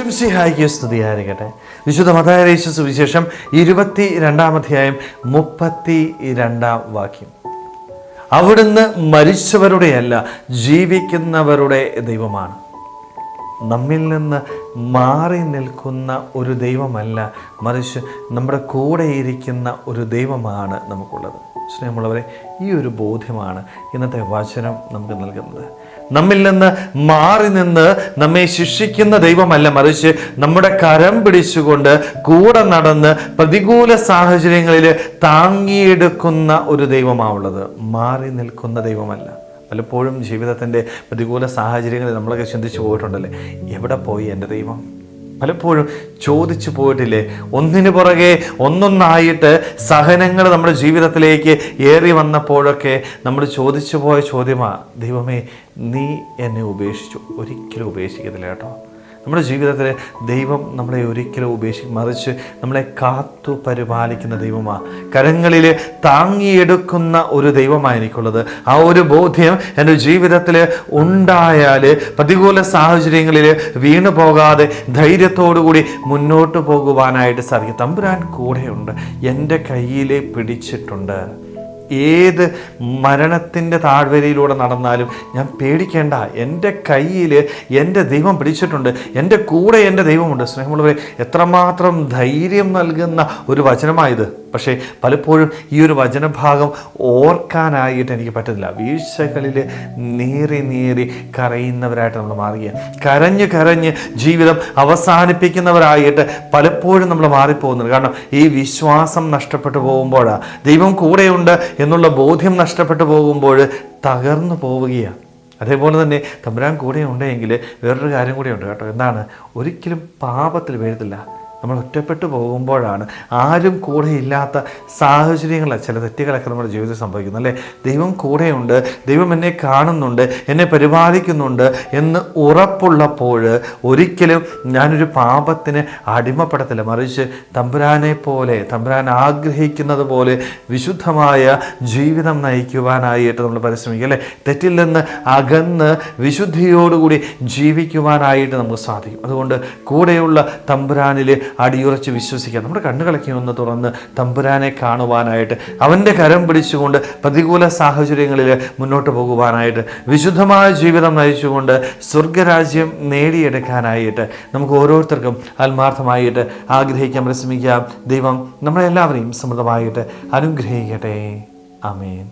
ഈശംസിഹായിക്ക് സ്തുതിയായിരിക്കട്ടെ. വിശുദ്ധ മത്തായി അറിയിച്ച സുവിശേഷം 22 അധ്യായം 32 അവിടുന്ന് മരിച്ചവരുടെയല്ല, ജീവിക്കുന്നവരുടെ ദൈവമാണ്. നമ്മിൽ നിന്ന് മാറി നിൽക്കുന്ന ഒരു ദൈവമല്ല, മറിച്ച് നമ്മുടെ കൂടെ ഇരിക്കുന്ന ഒരു ദൈവമാണ് നമുക്കുള്ളത്. സ്നേഹമുള്ളവരെ, ഈ ഒരു ബോധ്യമാണ് ഇന്നത്തെ വചനം നമുക്ക് നൽകുന്നത്. നമ്മിൽ നിന്ന് മാറി നിന്ന് നമ്മെ ശിക്ഷിക്കുന്ന ദൈവമല്ല, മറിച്ച് നമ്മുടെ കരം പിടിച്ചുകൊണ്ട് കൂടെ നടന്ന് പ്രതികൂല സാഹചര്യങ്ങളിൽ താങ്ങിയെടുക്കുന്ന ഒരു ദൈവമാണുള്ളത്. മാറി നിൽക്കുന്ന ദൈവമല്ല. പലപ്പോഴും ജീവിതത്തിൻ്റെ പ്രതികൂല സാഹചര്യങ്ങളിൽ നമ്മളൊക്കെ ചിന്തിച്ചു പോയിട്ടുണ്ടല്ലേ, എവിടെ പോയി എൻ്റെ ദൈവം? പലപ്പോഴും ചോദിച്ചു പോയിട്ടില്ലേ? ഒന്നിനു പുറകെ ഒന്നൊന്നായിട്ട് സഹനങ്ങൾ നമ്മുടെ ജീവിതത്തിലേക്ക് ഏറി വന്നപ്പോഴൊക്കെ നമ്മൾ ചോദിച്ചു പോയ ചോദ്യമാണ്, ദൈവമേ നീ എന്നെ ഉപേക്ഷിച്ചു? ഒരിക്കലും ഉപേക്ഷിക്കത്തില്ല കേട്ടോ. നമ്മുടെ ജീവിതത്തിൽ ദൈവം നമ്മളെ ഒരിക്കലും ഉപേക്ഷിക്കും, മറിച്ച് നമ്മളെ കാത്തു പരിപാലിക്കുന്ന ദൈവമാണ്. കരങ്ങളിൽ താങ്ങിയെടുക്കുന്ന ഒരു ദൈവമാണ് എനിക്കുള്ളത്. ആ ഒരു ബോധ്യം എൻ്റെ ജീവിതത്തിൽ ഉണ്ടായാൽ പ്രതികൂല സാഹചര്യങ്ങളിൽ വീണു പോകാതെ ധൈര്യത്തോടുകൂടി മുന്നോട്ട് പോകുവാനായിട്ട് സാധിക്കും. തമ്പുരാൻ കൂടെയുണ്ട്, എൻ്റെ കയ്യിൽ പിടിച്ചിട്ടുണ്ട്. ഏത് മരണത്തിൻ്റെ താഴ്വരയിലൂടെ നടന്നാലും ഞാൻ പേടിക്കേണ്ട, എൻ്റെ കയ്യിൽ എൻ്റെ ദൈവം പിടിച്ചിട്ടുണ്ട്, എൻ്റെ കൂടെ എൻ്റെ ദൈവമുണ്ട്. സ്നേഹമുള്ളവരെ, എത്രമാത്രം ധൈര്യം നൽകുന്ന ഒരു വചനമായത്. പക്ഷേ പലപ്പോഴും ഈ ഒരു വചനഭാഗം ഓർക്കാനായിട്ട് എനിക്ക് പറ്റുന്നില്ല. വീഴ്ചകളിൽ നീറി കരയുന്നവരായിട്ട് നമ്മൾ മാറുകയാണ്. കരഞ്ഞ് ജീവിതം അവസാനിപ്പിക്കുന്നവരായിട്ട് പലപ്പോഴും നമ്മൾ മാറിപ്പോകുന്നുണ്ട്. കാരണം ഈ വിശ്വാസം നഷ്ടപ്പെട്ടു പോകുമ്പോഴാണ്, ദൈവം കൂടെയുണ്ട് എന്നുള്ള ബോധ്യം നഷ്ടപ്പെട്ടു പോകുമ്പോൾ തകർന്നു പോവുകയാണ്. അതേപോലെ തന്നെ തമ്പുരാൻ കൂടെ ഉണ്ടെങ്കിൽ വേറൊരു കാര്യം കൂടെ ഉണ്ട് കേട്ടോ. എന്താണ്? ഒരിക്കലും പാപത്തിൽ വീഴത്തില്ല. നമ്മൾ ഒറ്റപ്പെട്ടു പോകുമ്പോഴാണ്, ആരും കൂടെ ഇല്ലാത്ത സാഹചര്യങ്ങളിൽ ചില തെറ്റുകളൊക്കെ നമ്മുടെ ജീവിതത്തിൽ സംഭവിക്കുന്നു അല്ലേ. ദൈവം കൂടെയുണ്ട്, ദൈവം എന്നെ കാണുന്നുണ്ട്, എന്നെ പരിപാലിക്കുന്നുണ്ട് എന്ന് ഉറപ്പുള്ളപ്പോൾ ഒരിക്കലും ഞാനൊരു പാപത്തിന് അടിമപ്പെടത്തില്ല. മറിച്ച് തമ്പുരാനെ പോലെ, തമ്പുരാൻ ആഗ്രഹിക്കുന്നത് പോലെ വിശുദ്ധമായ ജീവിതം നയിക്കുവാനായിട്ട് നമ്മൾ പരിശ്രമിക്കുക അല്ലേ. തെറ്റിൽ നിന്ന് അകന്ന് വിശുദ്ധിയോടുകൂടി ജീവിക്കുവാനായിട്ട് നമുക്ക് സാധിക്കും. അതുകൊണ്ട് കൂടെയുള്ള തമ്പുരാനിൽ അടിയുറച്ച് വിശ്വസിക്കുക. നമ്മുടെ കണ്ണുകളൊക്കെ ഒന്ന് തുറന്ന് തമ്പുരാനെ കാണുവാനായിട്ട്, അവൻ്റെ കരം പിടിച്ചുകൊണ്ട് പ്രതികൂല സാഹചര്യങ്ങളിൽ മുന്നോട്ട് പോകുവാനായിട്ട്, വിശുദ്ധമായ ജീവിതം നയിച്ചുകൊണ്ട് സ്വർഗരാജ്യം നേടിയെടുക്കാനായിട്ട് നമുക്ക് ഓരോരുത്തർക്കും ആത്മാർത്ഥമായിട്ട് ആഗ്രഹിക്കാൻ പരിശ്രമിക്കാം. ദൈവം നമ്മളെല്ലാവരെയും സമൃദ്ധമായിട്ട് അനുഗ്രഹിക്കട്ടെ. ആമേൻ.